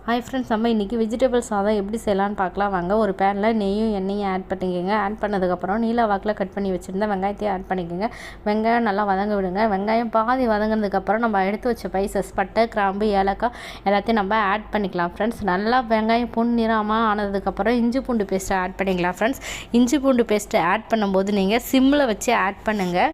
Hi friends, நம்ம இன்றைக்கி vegetable சாதம் எப்படி செய்யலான்னு பார்க்கலாம் வாங்க. ஒரு பேனில் நெய்யும் எண்ணெயும் ஆட் பண்ணிக்கோங்க. ஆட் பண்ணதுக்கப்புறம் நீல வாக்கில் கட் பண்ணி வச்சுருந்தா வெங்காயத்தையும் ஆட் பண்ணிக்கோங்க. வெங்காயம் நல்லா வதங்க விடுங்க. வெங்காயம் பாதி வதங்கினதுக்கப்புறம் நம்ம எடுத்து வச்ச ஸ்பைசஸ் பட்டை, கிராம்பு, ஏலக்காய் எல்லாத்தையும் நம்ம ஆட் பண்ணிக்கலாம் ஃப்ரெண்ட்ஸ். நல்லா வெங்காயம் பொன்னிறமாக ஆனதுக்கப்புறம் இஞ்சி பூண்டு பேஸ்ட்டை ஆட் பண்ணிக்கலாம் ஃப்ரெண்ட்ஸ். இஞ்சி பூண்டு பேஸ்ட்டை ஆட் பண்ணும்போது நீங்கள் சிம்மில் வச்சு ஆட் பண்ணுங்கள்.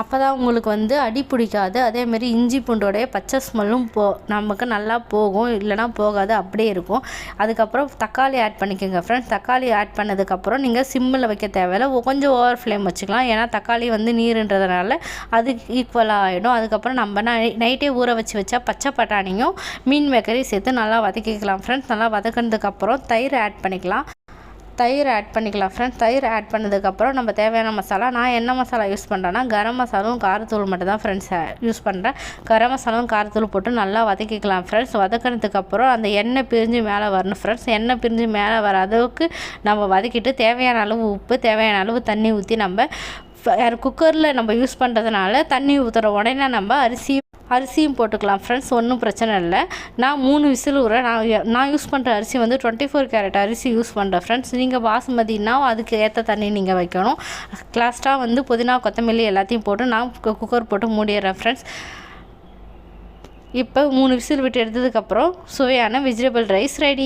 அப்போ தான் உங்களுக்கு அடி பிடிக்காது. அதேமாரி இஞ்சி பூண்டோடைய பச்சை ஸ்மெல்லும் நமக்கு நல்லா போகும், இல்லைனா போகாது, அப்படியே இருக்கும். அதுக்கப்புறம் தக்காளி ஆட் பண்ணிக்கோங்க ஃப்ரெண்ட்ஸ். தக்காளி ஆட் பண்ணதுக்கப்புறம் நீங்கள் சிம்மில் வைக்க தேவையில்லை, கொஞ்சம் ஓவர் ஃப்ளேம் வச்சுக்கலாம். ஏன்னா தக்காளி நீருன்றதுனால அது ஈக்குவலாக ஆகிடும். அதுக்கப்புறம் நம்ம நைட்டே ஊற வச்சா பச்சை பட்டாணியும் மீன் மேக்கரையும் சேர்த்து நல்லா வதக்கிக்கலாம் ஃப்ரெண்ட்ஸ். நல்லா வதக்கினதுக்கப்புறம் தயிர் ஆட் பண்ணிக்கலாம். தயிர் ஃப்ரெண்ட்ஸ். தயிர் ஆட் பண்ணதுக்கப்புறம் நம்ம தேவையான மசாலா, நான் என்ன மசாலா யூஸ் பண்ணுறேன்னா கரம் மசாலாவும் காரத்தூள் மட்டும் தான் ஃப்ரெண்ட்ஸ் யூஸ் பண்ணுறேன். கரம் மசாலாவும் காரத்தூள் போட்டு நல்லா வதக்கிக்கலாம் ஃப்ரெண்ட்ஸ். வதக்கினதுக்கப்புறம் அந்த எண்ணெய் பிரிஞ்சு மேலே வரணும் ஃப்ரெண்ட்ஸ். எண்ணெய் பிரிஞ்சு மேலே வர அளவுக்கு நம்ம வதக்கிட்டு தேவையான அளவு உப்பு, தேவையான அளவு தண்ணி ஊற்றி நம்ம குக்கரில் நம்ம யூஸ் பண்ணுறதுனால தண்ணி ஊற்றுற உடனே நம்ம அரிசியும் போட்டுக்கலாம் ஃப்ரெண்ட்ஸ். ஒன்றும் பிரச்சனை இல்லை. நான் 3 விசில் விடுறேன். நான் யூஸ் பண்ணுற அரிசி 24 கேரட் அரிசி யூஸ் பண்ணுறேன் ஃப்ரெண்ட்ஸ். நீங்கள் பாசுமதினா அதுக்கு ஏற்ற தண்ணி நீங்கள் வைக்கணும். லாஸ்ட்டாக புதினா, கொத்தமல்லி எல்லாத்தையும் போட்டு நான் குக்கர் போட்டு மூடிடுறேன் ஃப்ரெண்ட்ஸ். இப்போ 3 விசில் விட்டு எடுத்ததுக்கப்புறம் சுவையான வெஜிடபிள் ரைஸ் ரெடி.